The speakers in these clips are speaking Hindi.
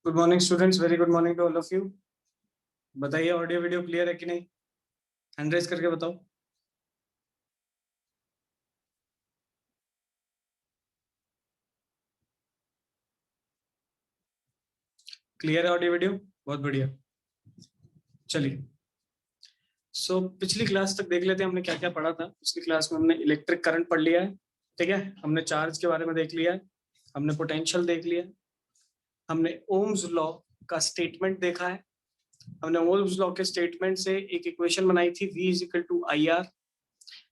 Good morning students, very good morning to all of you. बताइए ऑडियो वीडियो क्लियर है कि नहीं? हैंड रेज करके बताओ। क्लियर है ऑडियो वीडियो? बहुत बढ़िया। चलिए, पिछली क्लास तक देख लेते हैं हमने क्या क्या पढ़ा था। पिछली क्लास में हमने इलेक्ट्रिक करंट पढ़ लिया है, ठीक है। हमने चार्ज के बारे में देख लिया है, हमने पोटेंशियल देख लिया, हमने ओम्स लॉ का स्टेटमेंट देखा है। हमने ओम्स लॉ के स्टेटमेंट से एक इक्वेशन बनाई थी, V is equal to I R,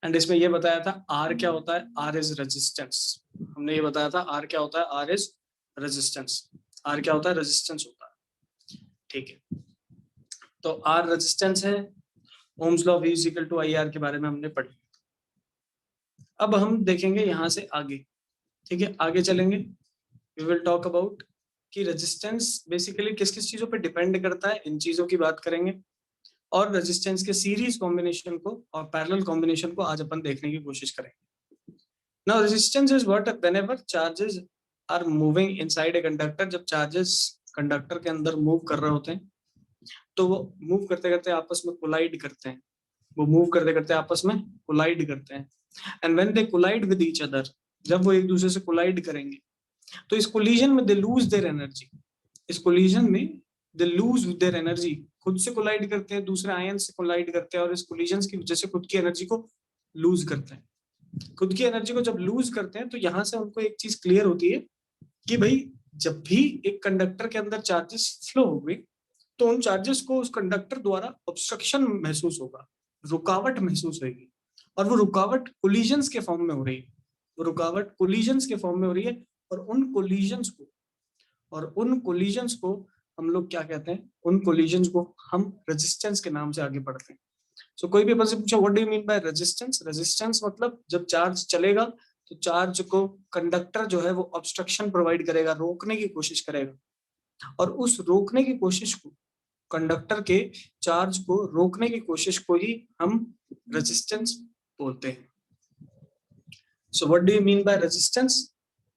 and इसमें यह बताया था R क्या होता है, R इज रेजिस्टेंस। हमने ये बताया था R क्या होता है, R इज रेजिस्टेंस। R क्या होता है, रेजिस्टेंस होता है, ठीक है। तो R रेजिस्टेंस है, Ohm's law V is equal to I R के बारे में हमने पढ़ी। अब हम देखेंगे यहां से आगे, ठीक है, आगे चलेंगे। वी विल टॉक अबाउट कि रेजिस्टेंस बेसिकली किस किस चीजों पे डिपेंड करता है, इन चीजों की बात करेंगे। और रेजिस्टेंस के सीरीज कॉम्बिनेशन को और पैरेलल कॉम्बिनेशन को आज अपन देखने की कोशिश करेंगे। Now resistance is what whenever charges are moving inside a conductor. जब चार्जेस कंडक्टर के अंदर मूव कर रहे होते हैं तो वो मूव करते करते आपस में कोलाइड करते हैं, वो मूव करते करते आपस में कोलाइड करते हैं। And when they collide with each other, जब वो एक दूसरे से कोलाइड करेंगे तो इस कोलिजन में दे लूज देयर एनर्जी। इस कोलिजन में दे लूज देयर एनर्जी, खुद से कोलाइड करते हैं, दूसरे आयन से कोलाइड करते हैं और इस कोलिजन की वजह से खुद की एनर्जी को लूज करते हैं। खुद की एनर्जी को जब लूज करते हैं तो यहां से उनको एक चीज क्लियर होती है कि भाई जब भी एक कंडक्टर के अंदर चार्जेस फ्लो होंगे तो उन चार्जेस को उस कंडक्टर द्वारा ऑब्स्ट्रक्शन महसूस होगा, रुकावट महसूस होगी। और वो रुकावट कोलिजन्स के फॉर्म में हो रही है, वो रुकावट कोलिजन्स के फॉर्म में हो रही है। और उन कोलिजन्स को हम लोग क्या कहते हैं, उन कोलिजन्स को हम रेजिस्टेंस के नाम से आगे बढ़ते हैं। सो कोई भी अपन से पूछा what do you mean by resistance, resistance मतलब जब चार्ज चलेगा तो चार्ज को कंडक्टर जो है वो ऑब्स्ट्रक्शन प्रोवाइड करेगा, रोकने की कोशिश करेगा। और उस रोकने की कोशिश को, कंडक्टर के चार्ज को रोकने की कोशिश को ही हम रेजिस्टेंस बोलते हैं। So what do you mean by resistance?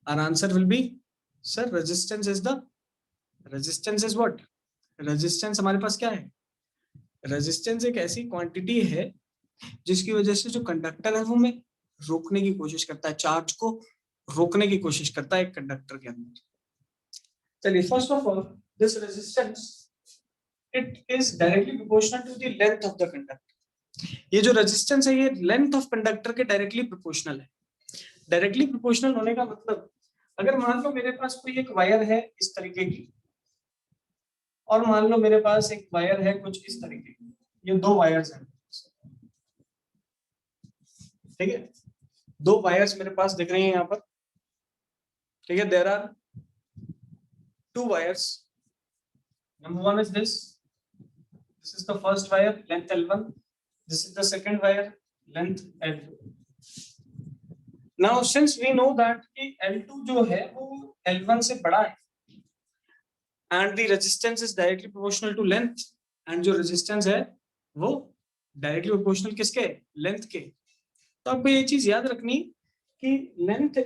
Our answer will be sir resistance is the, resistance is what, resistance हमारे पास क्या है, रेजिस्टेंस एक ऐसी क्वांटिटी है जिसकी वजह से जो कंडक्टर है वो में रोकने की कोशिश करता है, चार्ज को रोकने की कोशिश करता है एक कंडक्टर के अंदर। चलिए, first of all this resistance it is directly proportional to the length of the conductor. ये जो रेजिस्टेंस है ये लेंथ ऑफ कंडक्टर के डायरेक्टली प्रोपोर्शनल है। डायरेक्टली प्रोपोर्शनल होने का मतलब, अगर मान लो मेरे पास कोई एक वायर है इस तरीके की, और मान लो मेरे पास एक वायर है कुछ इस तरीके की, ये दो वायर्स हैं, ठीक है, दो वायर्स मेरे पास दिख रही हैं यहाँ पर, ठीक है। There are two wires, number one is this is the first wire length L1, this is the second wire length L2। Now since we know that कि L2 जो है वो L1 से बड़ा है and the resistance is directly proportional to length, and जो रेजिस्टेंस है वो डायरेक्टली प्रोपोर्शनल किसके, लेंथ के। तो आपको ये चीज याद रखनी कि लेंथ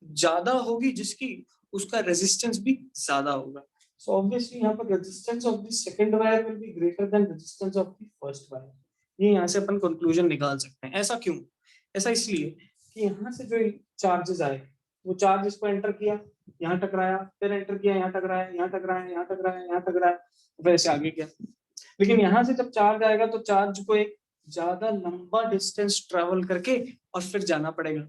ज्यादा होगी जिसकी, उसका रेजिस्टेंस भी ज्यादा होगा। सो ऑब्वियसली यहाँ पर resistance of the second wire will be greater than resistance of the first wire. ये यहाँ से अपन कंक्लूजन निकाल सकते हैं। ऐसा क्यों? ऐसा इसलिए कि यहाँ से जो चार्जेस आए, वो चार्ज इसको एंटर किया, यहाँ टकराया, फिर एंटर किया, यहाँ टकराया, यहाँ टकराया, यहाँ टकराया, यहाँ टकराया, फिर ऐसे आगे गया। लेकिन यहाँ से जब चार्ज आएगा तो चार्ज को एक ज्यादा लंबा डिस्टेंस ट्रेवल करके और फिर जाना पड़ेगा।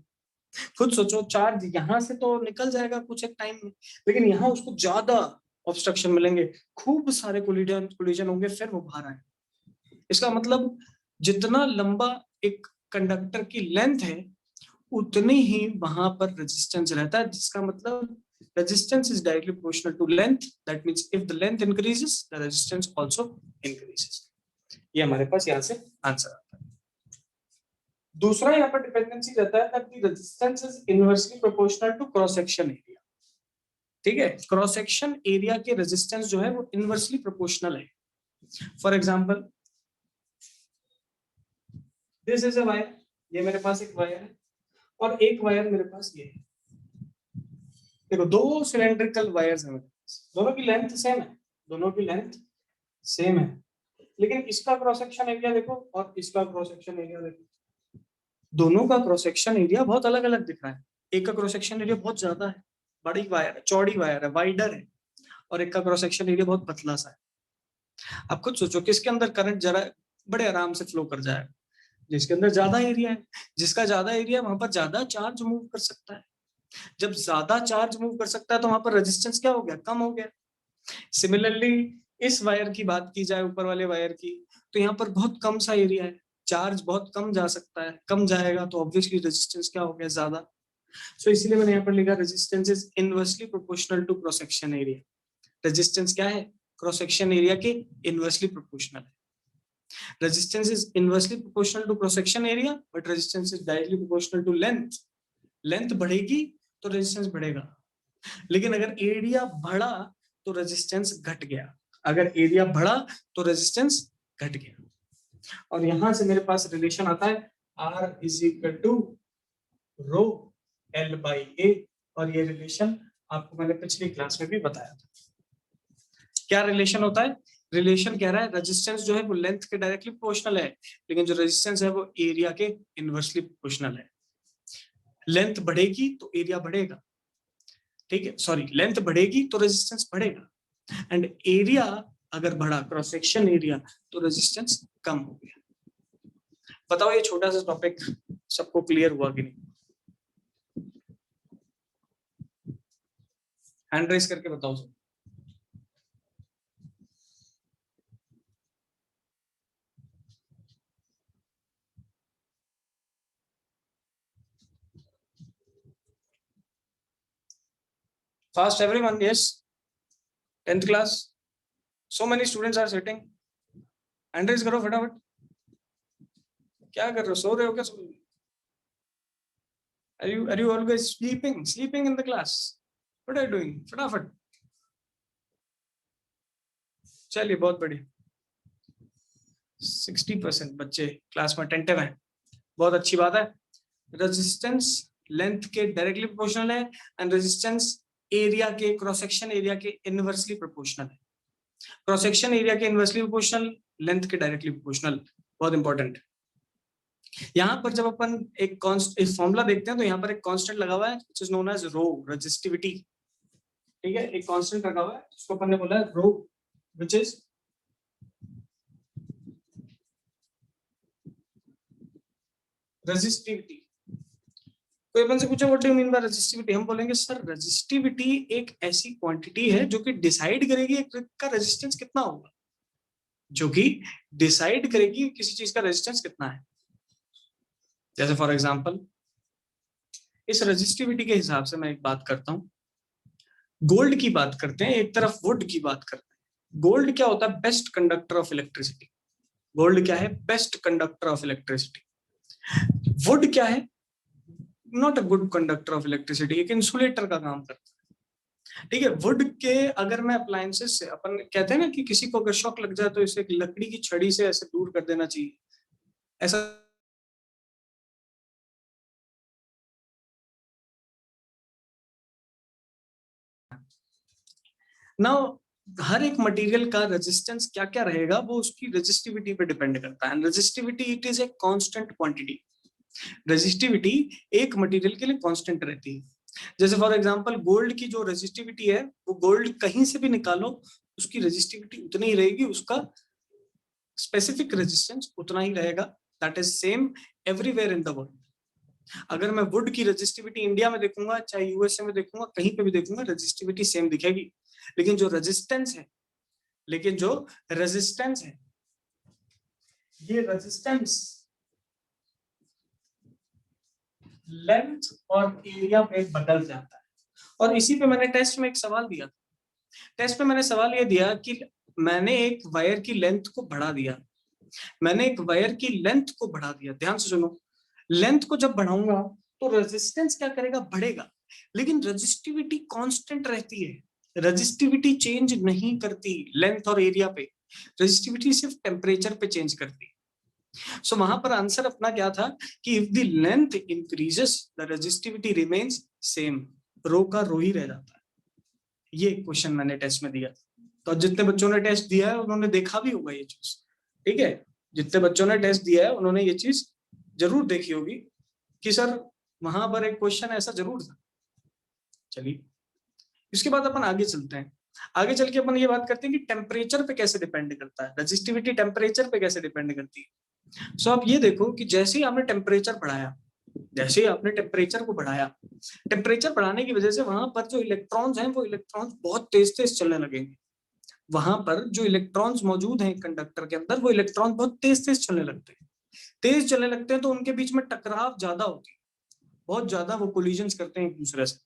खुद सोचो, चार्ज यहाँ से तो निकल जाएगा कुछ एक टाइम में, लेकिन यहाँ उसको ज्यादा ऑब्स्ट्रक्शन मिलेंगे, खूब सारे कोलिजन होंगे, फिर वो बाहर आए। इसका मतलब जितना लंबा एक कंडक्टर की लेंथ है उतनी ही वहां पर रेजिस्टेंस रहता है, जिसका मतलब resistance is directly proportional to length. That means if the length increases, the resistance also increases. ये हमारे पास यहाँ से आंसर आता है। दूसरा यहाँ पर डिपेंडेंसी रहता है that the resistance is inversely proportional to cross section area. ठीक है, क्रॉस सेक्शन एरिया के रेजिस्टेंस जो है वो इनवर्सली प्रोपोर्शनल है। For example this is a wire, ये मेरे पास एक वायर है और एक वायर मेरे पास ये है। देखो, दो सिलेंड्रिकल वायर्स हैं मेरे पास, दोनों की लेंथ सेम है, दोनों की लेंथ सेम है, लेकिन इसका क्रॉस सेक्शन एरिया देखो और इसका क्रॉस सेक्शन एरिया देखो, दोनों का क्रॉस सेक्शन एरिया बहुत अलग अलग दिख रहा है। एक का क्रॉस सेक्शन एरिया बहुत ज्यादा है, बड़ी वायर है, चौड़ी वायर है, वाइडर है, और एक का क्रॉस सेक्शन एरिया बहुत पतला सा है। आप खुद सोचो किसके अंदर करंट जरा बड़े आराम से फ्लो कर जाएगा, जिसके अंदर ज्यादा एरिया है। जिसका ज्यादा एरिया वहां पर ज्यादा चार्ज मूव कर सकता है। जब ज्यादा चार्ज मूव कर सकता है तो वहां पर रेजिस्टेंस क्या हो गया, कम हो गया। सिमिलरली इस वायर की बात की जाए, ऊपर वाले वायर की, तो यहाँ पर बहुत कम सा एरिया है, चार्ज बहुत कम जा सकता है, कम जाएगा तो ऑब्वियसली रेजिस्टेंस क्या हो गया, ज्यादा। सो इसीलिए मैंने यहाँ पर लिखा resistance is inversely proportional to cross section area. Resistance क्या है, क्रॉस सेक्शन एरिया के इनवर्सली प्रोपोर्शनल है। Resistance is inversely proportional to cross section area, but resistance is directly proportional to length. Length बढ़ेगी तो रेजिस्टेंस बढ़ेगा, लेकिन अगर एरिया बढ़ा तो रेजिस्टेंस घट गया। अगर एरिया बढ़ा तो रेजिस्टेंस घट गया। और यहां से मेरे पास रिलेशन आता है R is equal to rho L by A, और ये रिलेशन आपको मैंने पिछली क्लास में भी बताया था। क्या रिलेशन होता है, रिलेशन कह रहा है रेजिस्टेंस जो है वो लेंथ के डायरेक्टली प्रोपोर्शनल है, लेकिन जो रेजिस्टेंस है वो एरिया के इनवर्सली प्रोपोर्शनल है। लेंथ बढ़ेगी तो एरिया बढ़ेगा, ठीक है, सॉरी, लेंथ बढ़ेगी तो रेजिस्टेंस बढ़ेगा, एंड एरिया अगर बढ़ा, क्रॉस सेक्शन एरिया, तो रेजिस्टेंस कम हो गया। बताओ ये छोटा सा टॉपिक सबको क्लियर हुआ कि नहीं? हैंड रेस करके बताओ सब। Fast everyone, yes, 10th class, so many students are sitting, hand raise करो फटाफट। क्या कर रहे हो, सो रहे हो क्या? Are you always sleeping in the class? What are you doing? फटाफट। चलिए बहुत बढ़िया, 60% बच्चे क्लास में अटेंटिव हैं, बहुत अच्छी बात है। रेजिस्टेंस लेंथ के डायरेक्टली प्रोपोर्शनल है, एंड रेजिस्टेंस एरिया के, क्रॉस सेक्शन एरिया के इनवर्सली प्रोपोर्शनल है। क्रॉस सेक्शन एरिया के इनवर्सली प्रोपोर्शनल, लेंथ के डायरेक्टली प्रोपोर्शनल, बहुत इंपॉर्टेंट। यहाँ पर जब अपन एक फॉर्मूला देखते हैं तो यहाँ पर एक कांस्टेंट लगा हुआ है which is known as rho, resistivity. ठीक है, एक कांस्टेंट लगा हुआ है जिसको अपन ने बोला है रो, व्हिच इज रेजिस्टिविटी। कोई अपन से पूछे what do you mean bye resistivity, हम बोलेंगे सर रेजिस्टिविटी एक ऐसी क्वांटिटी है जो कि डिसाइड करेगी एक का रेजिस्टेंस कितना होगा, जो कि डिसाइड करेगी किसी चीज का रेजिस्टेंस कितना है। जैसे फॉर एग्जांपल इस रेजिस्टिविटी के हिसाब से मैं एक बात करता हूं, गोल्ड की बात करते हैं, एक तरफ वुड की बात करते हैं। गोल्ड क्या होता है, best conductor of electricity. Gold क्या है, best conductor of electricity. Would क्या है, not a good conductor of electricity, एक इंसुलेटर का काम करता है। ठीक है, वुड के अगर मैं अप्लायंसेस से, अपन कहते हैं ना कि किसी को अगर शॉक लग जाए तो इसे लकड़ी की छड़ी से ऐसे दूर कर देना चाहिए, ऐसा ना। हर एक मटेरियल का रेजिस्टेंस क्या क्या रहेगा वो उसकी रेजिस्टिविटी पे डिपेंड करता है, and resistivity it is a constant quantity. Resistivity एक मटेरियल के लिए कांस्टेंट रहती है। जैसे फॉर एग्जांपल गोल्ड की जो रेजिस्टिविटी है, वो गोल्ड कहीं से भी निकालो उसकी रेजिस्टिविटी उतनी ही रहेगी, उसका स्पेसिफिक रेजिस्टेंस उतना ही रहेगा, that is same everywhere in the world. अगर मैं वुड की रेजिस्टिविटी इंडिया में देखूंगा, चाहे यूएसए में देखूंगा, कहीं पे भी देखूंगा, रेजिस्टिविटी सेम दिखेगी, लेकिन जो रेजिस्टेंस है, लेकिन जो रेजिस्टेंस है, ये रेजिस्टेंस लेंथ और एरिया पे बदल जाता है। और इसी पे मैंने टेस्ट में एक सवाल दिया, टेस्ट में मैंने सवाल ये दिया कि मैंने एक वायर की लेंथ को बढ़ा दिया, मैंने एक वायर की लेंथ को बढ़ा दिया, ध्यान से सुनो, लेंथ को जब बढ़ाऊंगा तो रेजिस्टेंस क्या करेगा, बढ़ेगा, लेकिन रेजिस्टिविटी कांस्टेंट रहती है, रेजिस्टिविटी चेंज नहीं करती लेंथ और एरिया पे, रेजिस्टिविटी सिर्फ टेम्परेचर पे चेंज करती है। सो वहां पर आंसर अपना क्या था कि if the length increases the resistivity remains same, rho का रो ही रह जाता है। ये क्वेश्चन मैंने टेस्ट में दिया, तो जितने बच्चों ने टेस्ट दिया है उन्होंने देखा भी होगा ये चीज, ठीक है। जितने बच्चों ने टेस्ट दिया है उन्होंने ये चीज जरूर देखी होगी कि सर वहां पर एक क्वेश्चन ऐसा जरूर था। चलिए इसके बाद अपन आगे चलते हैं। आगे चल के अपन ये बात करते हैं कि टेम्परेचर पे कैसे डिपेंड करता है, रेजिस्टिविटी टेम्परेचर पे कैसे डिपेंड करती है। सो आप ये देखो कि जैसे ही आपने टेम्परेचर बढ़ाया, जैसे ही आपने टेम्परेचर को बढ़ाया, टेम्परेचर बढ़ाने की वजह से वहां पर जो इलेक्ट्रॉन्स हैं वो इलेक्ट्रॉन्स बहुत तेज तेज चलने लगेंगे। वहां पर जो इलेक्ट्रॉन्स मौजूद हैं कंडक्टर के अंदर, वो इलेक्ट्रॉन बहुत तेज तेज चलने लगते हैं। तेज चलने लगते हैं तो उनके बीच में टकराव ज्यादा होती है, बहुत ज्यादा वो कोलिजन्स करते हैं एक दूसरे से।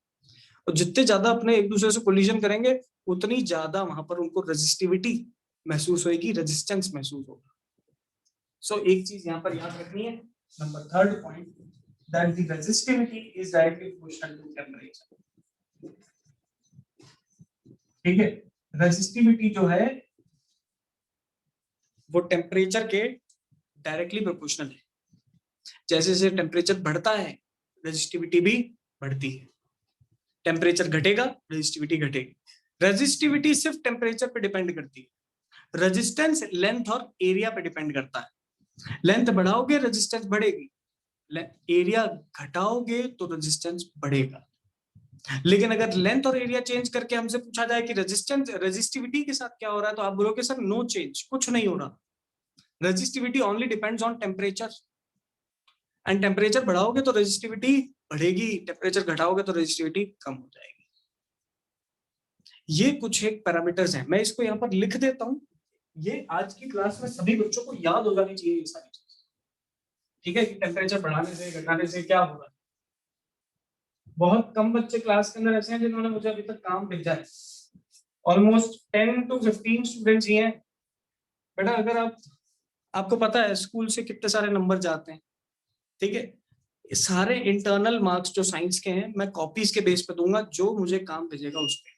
और जितने ज्यादा अपने एक दूसरे से कोलिजन करेंगे उतनी ज्यादा वहां पर उनको रेजिस्टिविटी महसूस होगी, रेजिस्टेंस महसूस होगा। सो एक चीज यहाँ पर याद रखनी है, number third point, that the resistivity is directly proportional to temperature. ठीक है, रेजिस्टिविटी जो है वो टेम्परेचर के डायरेक्टली प्रोपोर्शनल है। जैसे जैसे टेम्परेचर बढ़ता है रेजिस्टिविटी भी बढ़ती है, टेम्परेचर घटेगा रेजिस्टिविटी घटेगी। रेजिस्टिविटी सिर्फ टेम्परेचर पे डिपेंड करती है, रेजिस्टेंस लेंथ और एरिया पे डिपेंड करता है। लेंथ बढ़ाओगे रेजिस्टेंस बढ़ेगी, एरिया घटाओगे तो रेजिस्टेंस बढ़ेगा। लेकिन अगर लेंथ और एरिया चेंज करके हमसे पूछा जाए कि रेजिस्टेंस रेजिस्टिविटी के साथ क्या हो रहा है, तो आप बोलोगे सर नो चेंज, कुछ नहीं हो रहा। Resistivity only depends on temperature, and temperature बढ़ाओगे तो रेजिस्टिविटी बढ़ेगी, टेम्परेचर घटाओगे तो रेजिस्टिविटी कम हो जाएगी। ये कुछ एक पैरामीटर्स हैं, मैं इसको यहाँ पर लिख देता हूँ। ये आज की क्लास में सभी बच्चों को याद हो जानी चाहिए ये सारी चीज, ठीक है, कि टेम्परेचर बढ़ाने से घटाने से क्या होगा। बहुत कम बच्चे क्लास के अंदर ऐसे हैं जिन्होंने मुझे अभी तक काम भेजा है, ऑलमोस्ट 10 to 15 स्टूडेंट्स ही हैं। बेटा अगर आपको पता है स्कूल से कितने सारे नंबर जाते हैं, ठीक है, सारे इंटरनल मार्क्स जो साइंस के हैं मैं कॉपीज के बेस पे दूंगा, जो मुझे काम भेजेगा उस पे,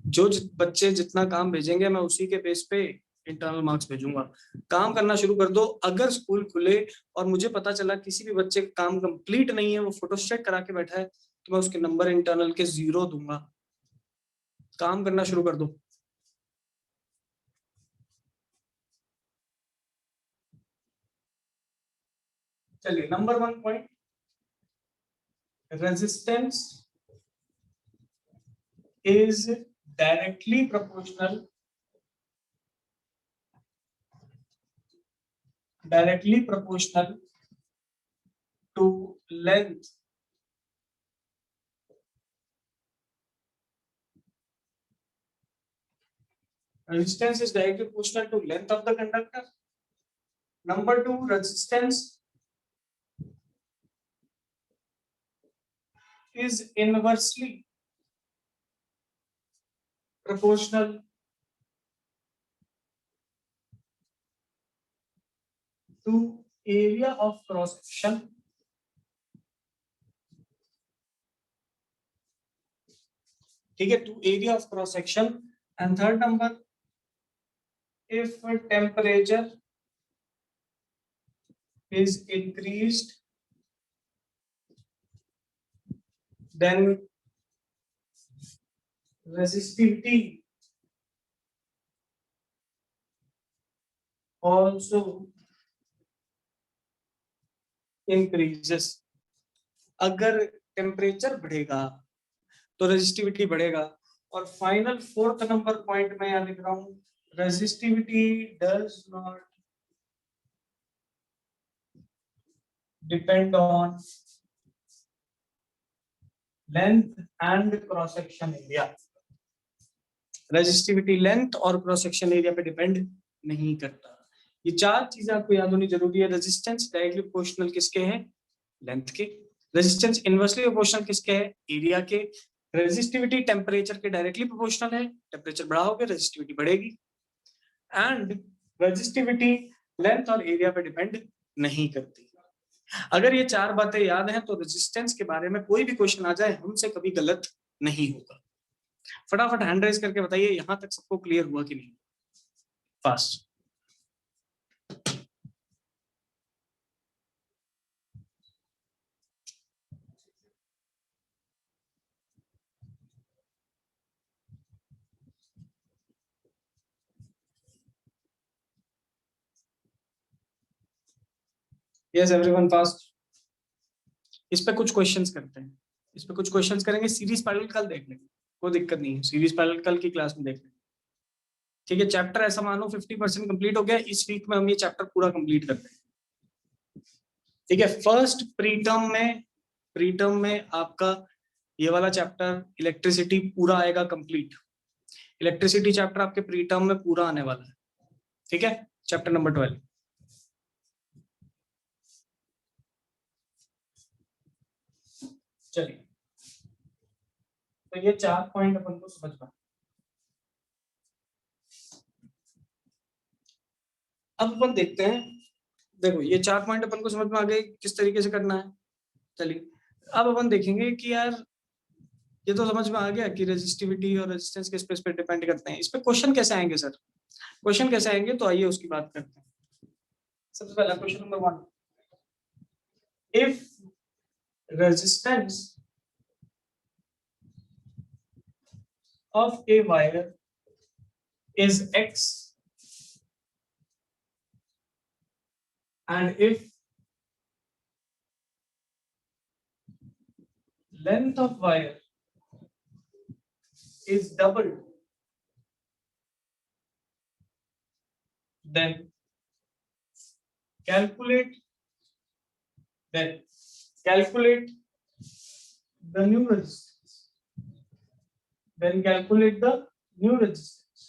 जो बच्चे जितना काम भेजेंगे मैं उसी के बेस पे इंटरनल मार्क्स भेजूंगा। काम करना शुरू कर दो। अगर स्कूल खुले और मुझे पता चला किसी भी बच्चे का काम कंप्लीट नहीं है, वो फोटोस्टेट करा के बैठा है, तो मैं उसके नंबर इंटरनल के 0 दूंगा। काम करना शुरू कर दो। चलिए number 1 point, resistance is directly proportional to length resistance is directly proportional to length of the conductor. Number 2, resistance is inversely proportional to area of cross section. ठीक है, to area of cross section. And third number, if temperature is increased, then resistivity also increases. अगर टेम्परेचर बढ़ेगा तो रेजिस्टिविटी बढ़ेगा। और फाइनल फोर्थ नंबर पॉइंट में यहां लिख रहा हूं, resistivity does not depend on length and cross section area. Resistivity length और क्रॉस सेक्शन एरिया पे डिपेंड नहीं करता। ये चार चीजें आपको याद होनी जरूरी है। रेजिस्टेंस डायरेक्टली प्रोपोर्शनल किसके हैं, लेंथ के। रेजिस्टेंस इनवर्सली प्रोपोर्शनल किसके है, एरिया के। रेजिस्टिविटी टेम्परेचर के डायरेक्टली प्रोपोर्शनल है, टेम्परेचर बढ़ाओगे रेजिस्टिविटी बढ़ेगी। एंड रेजिस्टिविटी लेंथ और एरिया पे डिपेंड नहीं करती। अगर ये चार बातें याद हैं तो रेजिस्टेंस के बारे में कोई भी क्वेश्चन आ जाए हमसे कभी गलत नहीं होगा। फटाफट हैंड रेज करके बताइए यहां तक सबको क्लियर हुआ कि नहीं। फास्ट। Yes everyone fast. इस पे कुछ क्वेश्चंस करते हैं, इस पे कुछ क्वेश्चंस करेंगे। सीरीज पैरेलल कल देख लेंगे, कोई दिक्कत नहीं है, सीरीज पैरेलल कल की क्लास में देख लेंगे। ठीक है, चैप्टर ऐसा मानो 50% कंप्लीट हो गया, इस वीक में हम ये चैप्टर पूरा कंप्लीट करते हैं। ठीक है, फर्स्ट प्रीटर्म में आपका ये वाला चैप्टर इलेक्ट्रिसिटी पूरा आएगा कंप्लीट। इलेक्ट्रिसिटी चैप्टर आपके प्रीटर्म में पूरा आने वाला है। ठीक है, चैप्टर नंबर 12। चलिए, तो ये 4 पॉइंट अपन को समझ में। अब अपन देखते हैं, देखो ये 4 पॉइंट अपन को समझ में आ गए किस तरीके से करना है। चलिए, अब अपन देखेंगे कि यार ये तो समझ में आ गया कि रेजिस्टिविटी और रेजिस्टेंस किस पे डिपेंड करते हैं। इस पे क्वेश्चन कैसे आएंगे सर, क्वेश्चन कैसे आएंगे, तो आइए उसकी बात करते हैं। सबसे पहला question number 1, if resistance of a wire is x and if length of wire is doubled, then calculate the new resistance. Then calculate the new resistance.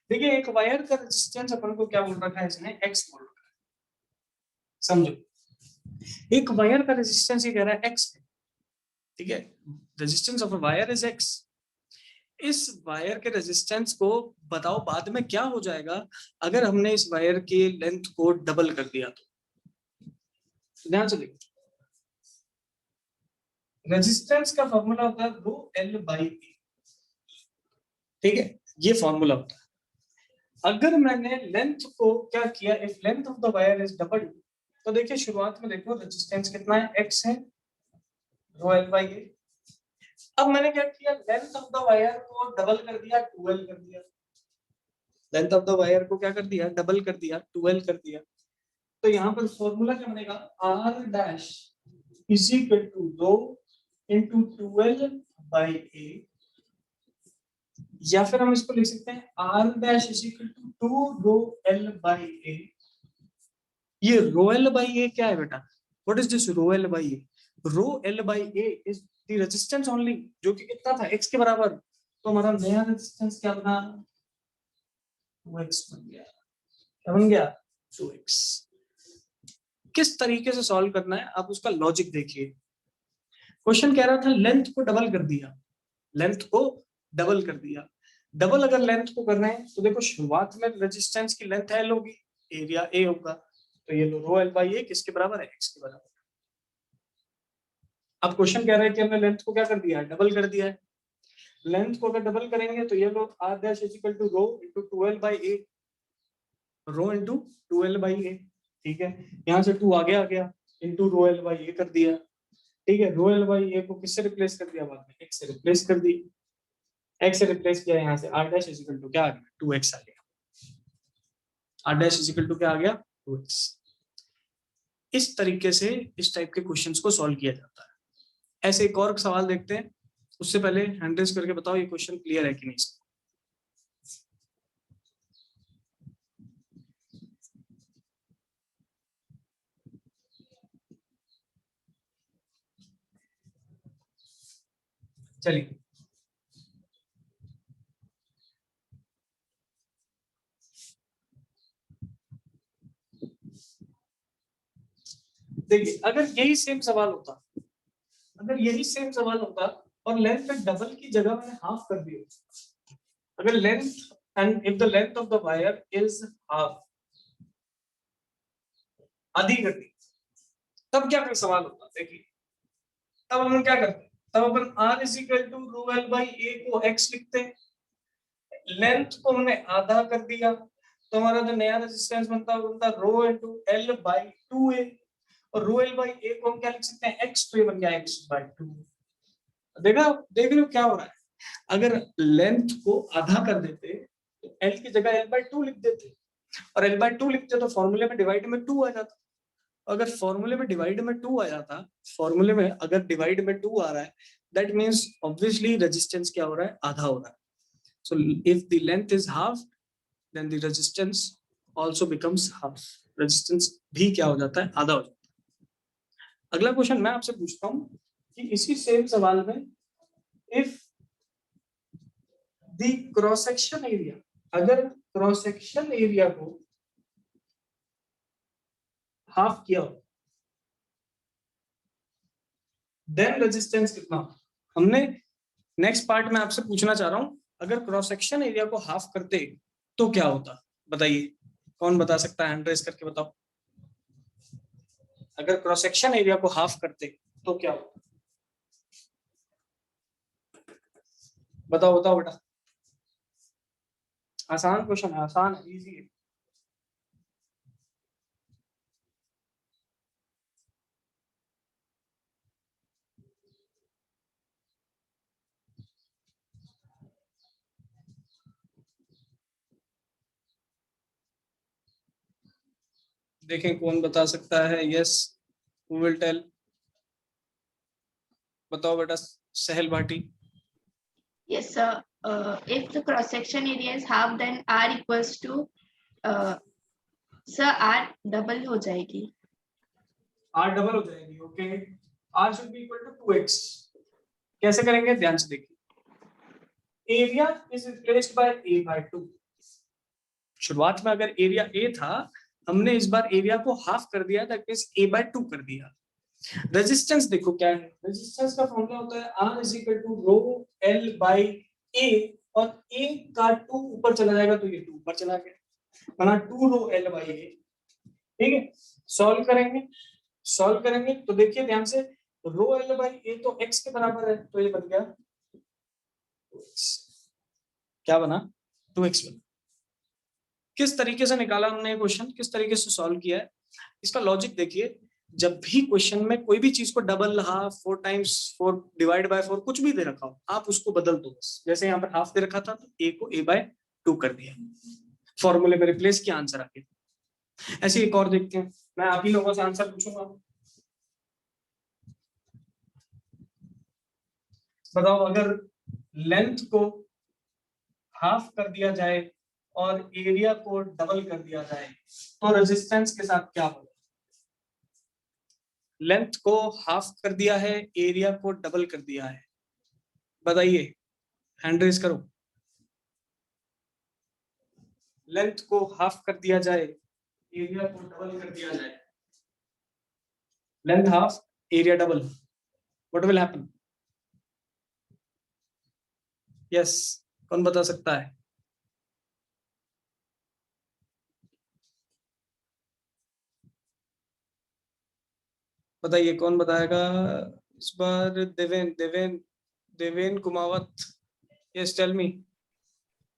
देखिए, एक वायर का रेजिस्टेंस अपन को क्या बोल रखा है, इसने x बोल रखा है। समझो, एक वायर का रेजिस्टेंस ये कह रहा है x है। ठीक है, resistance of a wire is x। इस वायर के रेजिस्टेंस को बताओ बाद में क्या हो जाएगा अगर हमने इस वायर की लेंथ को डबल कर दिया तो। ध्यान से देखो, रेजिस्टेंस का फॉर्मूला होता है रो एल बाई ए। ठीक है, ये फॉर्मूला होता है। अगर मैंने लेंथ को क्या किया, if length of the wire is double, तो देखिए शुरुआत में देखो रेजिस्टेंस कितना है, x है, रो एल बाई ए। अब मैंने क्या किया, लेंथ ऑफ द वायर को डबल कर दिया, 2l कर दिया। लेंथ ऑफ द वायर को क्या कर दिया, डबल कर दिया, 2l कर दिया। तो यहाँ पर फॉर्मूला क्या बनेगा, r dash is equal to rho into 2l by a, या फिर हम इसको लिख सकते हैं r dash is equal to 2 rho l by a। ये रो l बाई a क्या है बेटा, what is this rho l by a? Rho l by a is the resistance only, जो कि कितना था, x के बराबर। तो हमारा नया रेजिस्टेंस क्या बना, 2x बन गया। क्या बन गया, 2x। किस तरीके से सॉल्व करना है आप उसका लॉजिक देखिए। क्वेश्चन कह रहा था लेंथ को डबल कर दिया, लेंथ को डबल कर दिया। डबल अगर लेंथ को कर रहे हैं तो देखो शुरुआत में रेजिस्टेंस की लेंथ एल होगी, एरिया ए होगा, तो ये रो एल बाई ए किसके बराबर है, एक्स के बराबर। अब क्वेश्चन कह रहा है कि हमने लेंथ को क्या कर दिया है, डबल कर दिया है। लेंथ को अगर डबल करेंगे तो ये लो R dash is equal to rho into 2l by A, rho into 2l by A. ठीक है, यहाँ से 2 आगे आ गया, into rho L by A कर दिया। ठीक है, रो एल बाई ए को किससे रिप्लेस कर दिया, बाद में x से रिप्लेस कर दी। x से रिप्लेस किया, यहाँ से r dash is equal to क्या आ गया, 2x आ गया। r dash is equal to क्या आ गया, 2x। इस तरीके से इस टाइप के क्वेश्चंस को सॉल्व किया जाता है। ऐसे एक और सवाल देखते हैं, उससे पहले हैंड रेज करके बताओ ये क्वेश्चन क्लियर है कि नहीं। चलिए, देखिए अगर यही सेम सवाल होता, अगर यही सेम सवाल होता और लेंथ डबल की जगह मैंने हाफ कर दिया, अगर length and if the length of the wire is half, आधी कर दी, तब क्या फिर सवाल होता। देखिए तब हम क्या करते, तब अपन r is equal to rho L by A को x लिखते हैं, लेंथ को हमने आधा कर दिया, तो हमारा जो नया रेजिस्टेंस बनता है वो बनता है रो इनटू l बाई 2a, और रो एल बाई ए को हम क्या लिख सकते हैं, x, तो ये बन गया x बाई 2। देखा, देख रहे हो क्या हो रहा है, अगर लेंथ को आधा कर देते तो l की जगह l बाई 2 लिख देते, और l बाई 2 लिखते तो फॉर्मूले में डिवाइड में 2 आ जाता। अगर फॉर्मूले में डिवाइड में 2 आ जाता, फॉर्मूले में अगर डिवाइड में 2 आ रहा है, दैट मींस ऑब्वियसली रेजिस्टेंस क्या हो रहा है, आधा हो रहा है. So if the length is half, then the resistance also becomes half. Resistance भी क्या हो जाता है, आधा हो जाता है. अगला क्वेश्चन मैं आपसे पूछता हूं कि इसी सेम सवाल में if the cross section area, अगर क्रॉस सेक्शन एरिया को हाफ किया हो, देन रेजिस्टेंस कितना. हमने नेक्स्ट पार्ट में आपसे पूछना चाह रहा हूं, अगर क्रॉस सेक्शन एरिया को हाफ करते तो क्या होता, बताइए. कौन बता सकता है, हैंड रेज करके बताओ. अगर क्रॉस सेक्शन एरिया को हाफ करते तो क्या होता, बताओ बताओ बेटा. आसान क्वेश्चन है, आसान है, इजी है. देखें कौन बता सकता है. Yes, who will tell. बताओ बेटा, सहल Bhati. Yes, sir. If the cross section area is half, then R equals to sir R double हो जाएगी. R डबल हो जाएगी. Okay, R should be equal to 2x. कैसे करेंगे, ध्यान से देखिए. Area is replaced by a by 2. शुरुआत में अगर एरिया a था, हमने इस बार एरिया को हाफ कर दिया, दैट मींस a बाय 2 कर दिया. रेजिस्टेंस देखो क्या है, रेजिस्टेंस का फॉर्मूला होता है R is equal to rho L by A, और A का 2 ऊपर चला जाएगा तो ये 2 ऊपर चला गया, बना 2 रो L बाय A. ठीक है, सॉल्व करेंगे तो देखिए ध्यान से, रो L बाय A तो x के बराबर है, तो ये बन गया 2x. क्या बना, 2x बना. किस तरीके से निकाला हमने ये क्वेश्चन, किस तरीके से सॉल्व किया है, इसका लॉजिक देखिए. जब भी क्वेश्चन में कोई भी चीज को double, half, 4 times 4, divide by 4 कुछ भी दे रखा हो, आप उसको बदल दो बस. जैसे यहाँ पर हाफ दे रखा था तो a को a बाय 2 कर दिया, फॉर्मूले में रिप्लेस किया, आंसर आ गया. ऐसे एक और देखते हैं, मैं आप ही लोगों से आंसर पूछूंगा. बताओ, अगर लेंथ को हाफ कर दिया जाए और एरिया को डबल कर दिया जाए तो रेजिस्टेंस के साथ क्या होगा. लेंथ को हाफ कर दिया है, एरिया को डबल कर दिया है, बताइए, हैंड रेज करो. लेंथ को हाफ कर दिया जाए, एरिया को डबल कर दिया जाए, length half, area double, what will happen. Yes, कौन बता सकता है. बताइए कौन बताएगा इस बार. Deven Deven Deven Kumawat. Yes, tell me.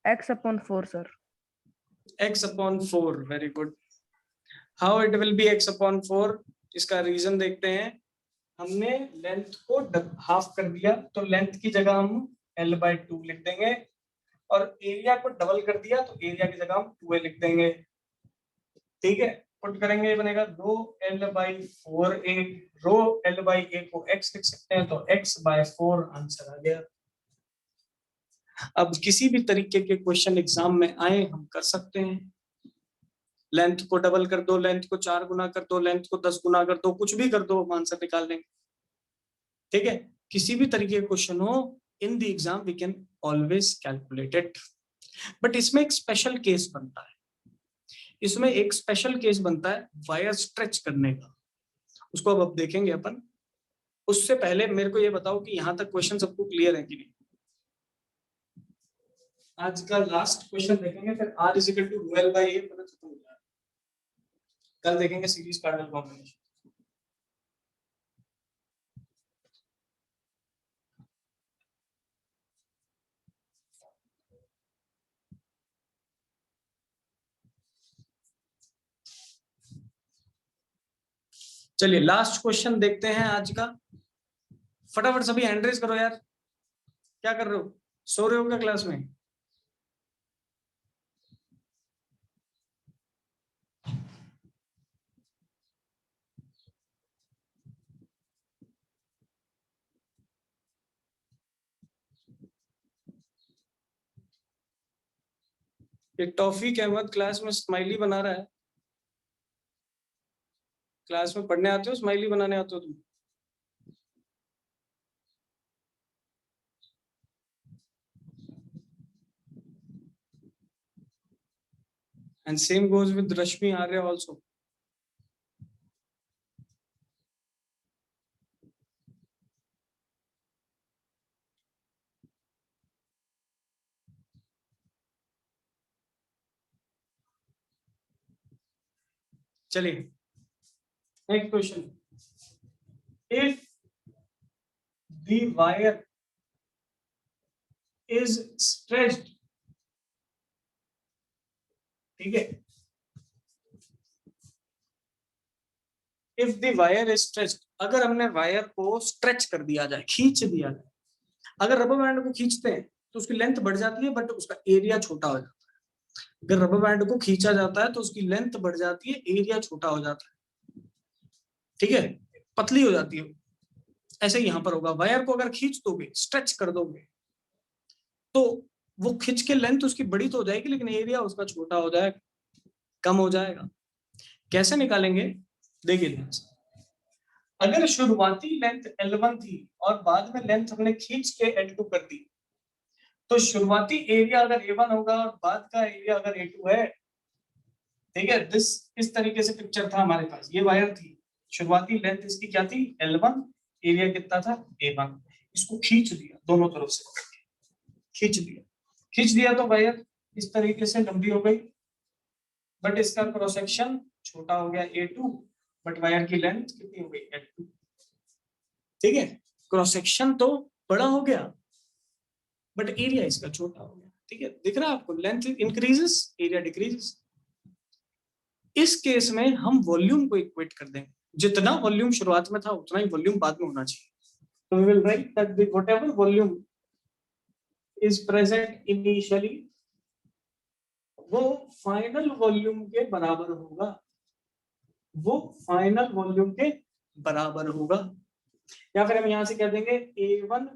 x upon 4, sir. x upon 4, very good. How it will be x upon 4, इसका रीजन देखते हैं. हमने लेंथ को हाफ कर दिया तो लेंथ की जगह हम L बाय 2 लिख देंगे, और एरिया को डबल कर दिया तो एरिया की जगह हम 2a लिख देंगे. ठीक है, पुट करेंगे, बनेगा rho L by 4a. Rho L by a को x लिख सकते हैं, तो x बाय 4 आंसर आ गया. अब किसी भी तरीके के क्वेश्चन एग्जाम में आए, हम कर सकते हैं. लेंथ को डबल कर दो, लेंथ को 4 गुना कर दो, लेंथ को 10 गुना कर दो, कुछ भी कर दो, हम आंसर निकाल लेंगे. ठीक है, किसी भी तरीके का क्वेश्चन हो in the exam, we can always calculate it. But इसमें एक स्पेशल केस बनता है, इसमें एक स्पेशल केस बनता है वायर स्ट्रेच करने का. उसको अब देखेंगे अपन. उससे पहले मेरे को ये बताओ कि यहां तक क्वेश्चन सबको क्लियर है कि नहीं. आज का लास्ट क्वेश्चन देखेंगे, फिर R is equal to rho L by A पता खत्म हो जाएगा. कल देखेंगे सीरीज पैरेलल कॉम्बिनेशन. चलिए लास्ट क्वेश्चन देखते हैं आज का. फटाफट सभी हैंड रेज करो यार. क्या कर रहे हो, सो रहे हो क्या क्लास में. ये टॉफी के अहमद क्लास में स्माइली बना रहा है। क्लास में पढ़ने आते हो, स्माइली बनाने आते हो तुम? And same goes with Rashmi Arya also. चलिए next question. If the wire is stretched, ठीक है, if the wire is stretched, अगर हमने वायर को स्ट्रेच कर दिया जाए, खींच दिया जाए, अगर रबर बैंड को खींचते हैं तो उसकी लेंथ बढ़ जाती है बट उसका एरिया छोटा हो जाता है। अगर रबर बैंड को खींचा जाता है तो उसकी लेंथ बढ़ जाती है, एरिया छोटा हो जाता है, ठीक है, पतली हो जाती है। ऐसे यहां पर होगा, वायर को अगर खींच दोगे, स्ट्रेच कर दोगे, तो वो खींच के लेंथ उसकी बड़ी तो हो जाएगी लेकिन एरिया उसका छोटा हो जाएगा, कम हो जाएगा। कैसे निकालेंगे, देखिए ध्यान से। अगर शुरुआती लेंथ L1 थी और बाद में लेंथ हमने खींच के L2 कर दी, तो शुरुआती एरिया अगर A1 होगा और बाद का एरिया अगर A2 है, ठीक है, इस तरीके से पिक्चर था हमारे पास। ये वायर थी, शुरुआती लेंथ इसकी क्या थी, L1, एरिया कितना था, A1। इसको खींच दिया दोनों तरफ से, खींच दिया तो वायर इस तरीके से लंबी हो गई, बट इसका क्रॉस सेक्शन छोटा हो गया A2, बट वायर की लेंथ कितनी हो गई, L2। ठीक है, क्रॉस सेक्शन तो बड़ा हो गया बट एरिया इसका छोटा हो गया। ठीक है, दिख रहा है आपको, लेंथ इंक्रीजेस, एरिया डिक्रीजेस। इस केस में हम वॉल्यूम को इक्वेट कर देंगे, जितना वॉल्यूम शुरुआत में था उतना ही वॉल्यूम बाद में होना चाहिए। तो we will write that whatever volume is present initially, वो फाइनल वॉल्यूम के बराबर होगा, वो फाइनल वॉल्यूम के बराबर होगा। या फिर हम यहां से कह देंगे A1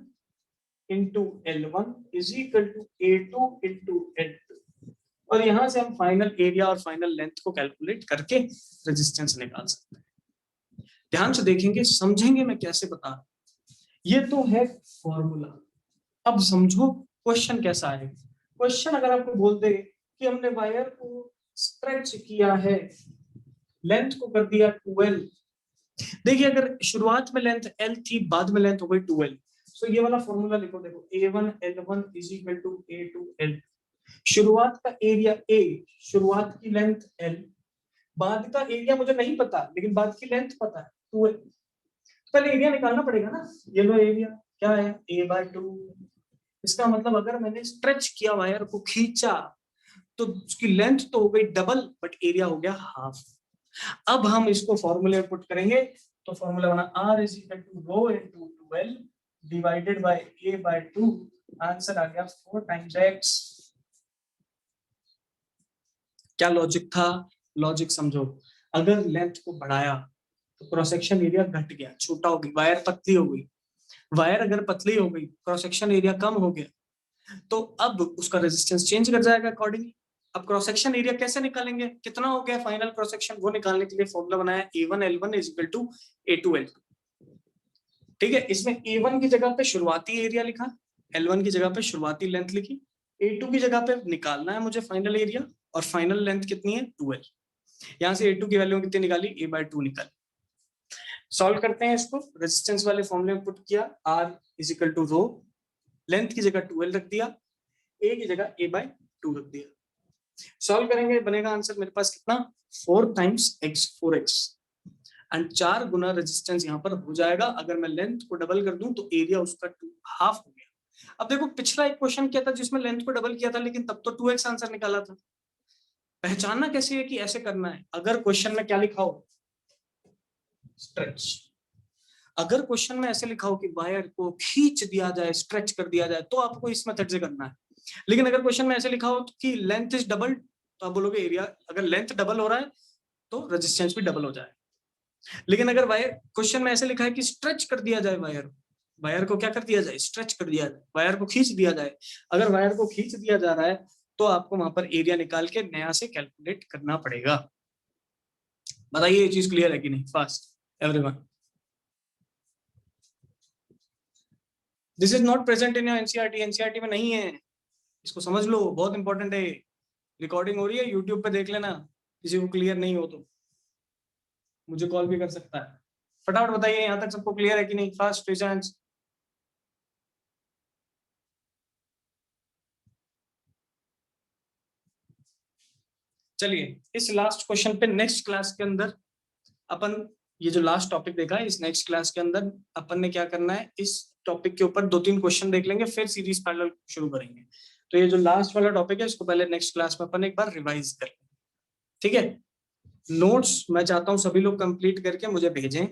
into L1 is equal to A2 into L2, और यहां से हम फाइनल एरिया और फाइनल लेंथ को कैलकुलेट करके रेजिस्टेंस निकाल सकते हैं। ध्यान से देखेंगे, समझेंगे मैं कैसे बता रहा हूं। ये तो है फॉर्मूला। अब समझो क्वेश्चन कैसा है। क्वेश्चन अगर आपको बोल दे कि हमने वायर को स्ट्रेच किया है, लेंथ को कर दिया 12, देखिए अगर शुरुआत में लेंथ L थी, बाद में लेंथ हो गई 12, तो ये वाला फॉर्मूला लिखो, देखो A1 L1 is equal to A2 L। शुरुआत का एरिया A, शुरुआत की लेंथ L, बाद का एरिया मुझे नहीं पता लेकिन बाद की लेंथ पता है 12। पहले एरिया निकालना पड़ेगा ना। ये लो एरिया क्या है, A/2। इसका मतलब अगर मैंने स्ट्रेच किया, वायर को खींचा, तो उसकी लेंथ तो हो गई डबल बट एरिया हो गया हाफ। अब हम इसको फॉर्मूले में पुट करेंगे तो फॉर्मूला बना R is equal to rho into 12 divided by A/2। Answer आ गया 4 टाइम्स x। क्या लॉजिक था, लॉजिक समझो। अगर लेंथ को बढ़ाया तो क्रॉस सेक्शन एरिया घट गया, छोटा हो गई, वायर पतली हो गई। वायर अगर पतली हो गई, क्रॉस सेक्शन एरिया कम हो गया, तो अब उसका रेजिस्टेंस चेंज कर जाएगा अकॉर्डिंगली। अब क्रॉस सेक्शन एरिया कैसे निकालेंगे, कितना हो गया फाइनल क्रॉस सेक्शन, वो निकालने के लिए फॉर्मूला बनाया A1 L1 is equal to A2 L2। ठीक है, इसमें A1 की जगह पे शुरुआती एरिया लिखा, L1 की जगह पे शुरुआती लेंथ लिखी, A2 की जगह पे निकालना है मुझे फाइनल एरिया, और फाइनल लेंथ कितनी है 12। यहां से A2 की वैल्यू कितनी निकाली, A/2 निकाली। सॉल्व करते हैं इसको, रेजिस्टेंस वाले फॉर्मूले में पुट किया, R is equal to rho, length की जगह 12 रख दिया, A की जगह A/2 रख दिया। सॉल्व करेंगे, बनेगा आंसर मेरे पास कितना, 4 times x, 4x, and 4 Guna resistance यहाँ पर हो जाएगा। अगर मैं लेंथ को डबल कर दूं तो एरिया उसका 2 हाफ हो गया। अब देखो पिछला एक क्वेश्चन किया था जिसमें लेंथ को डबल किया था लेकिन तब तो 2x आंसर निकाला था। पहचानना कैसे है कि ऐसे करना है। अगर क्वेश्चन में क्या लिखा हो, स्ट्रेच, अगर क्वेश्चन में ऐसे लिखा हो कि वायर को खींच दिया जाए, स्ट्रेच कर दिया जाए, तो आपको इस मेथड से करना है। लेकिन अगर क्वेश्चन में ऐसे लिखा हो कि लेंथ इज डबल, तो आप बोलोगे एरिया, अगर लेंथ डबल हो रहा है तो रेजिस्टेंस भी डबल हो जाए। लेकिन अगर वायर, क्वेश्चन में ऐसे लिखा है कि स्ट्रेच कर दिया जाए वायर, वायर को क्या कर दिया जाए, स्ट्रेच कर दिया जाए, वायर को खींच दिया जाए। अगर वायर को खींच दिया जा रहा है तो आपको वहां पर एरिया निकाल के नया से कैलकुलेट करना पड़ेगा। बताइए ये चीज क्लियर है कि नहीं? Fast everyone. This is not present in your NCERT, NCERT में नहीं है, इसको समझ लो, बहुत इंपॉर्टेंट है। रिकॉर्डिंग हो रही है, यूट्यूब पे देख लेना, किसी को क्लियर नहीं हो तो मुझे कॉल भी कर सकता है। फटाफट बताइए यहाँ तक सबको क्लियर है कि नहीं? Fast raise hands. चलिए इस लास्ट क्वेश्चन पे नेक्स्ट क्लास के अंदर अपन ये जो लास्ट टॉपिक देखा है, इस नेक्स्ट क्लास के अंदर अपन ने क्या करना है, इस टॉपिक के ऊपर 2-3 क्वेश्चन देख लेंगे, फिर सीरीज पैरेलल शुरू करेंगे। तो ये जो लास्ट वाला टॉपिक है इसको पहले नेक्स्ट क्लास में अपन एक बार रिवाइज कर लेंगे, ठीक है? नोट्स मैं चाहता हूँ सभी लोग कंप्लीट करके मुझे भेजें,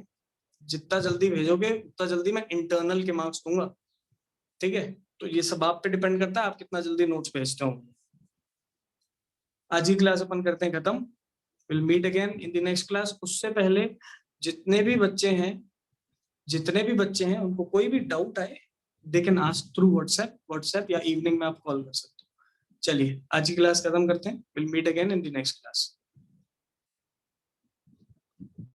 जितना जल्दी भेजोगे उतना जल्दी मैं इंटरनल के मार्क्स दूंगा, ठीक है? तो ये सब आप पे डिपेंड करता है, आप कितना जल्दी नोट्स भेजते हो। आज की क्लास अपन करते हैं खत्म, will meet again in the next class. उससे पहले जितने भी बच्चे हैं उनको कोई भी डाउट आए they can ask through WhatsApp या इवनिंग में आप कॉल कर सकते हो। चलिए आज की क्लास खत्म करते हैं, will meet again in the next class.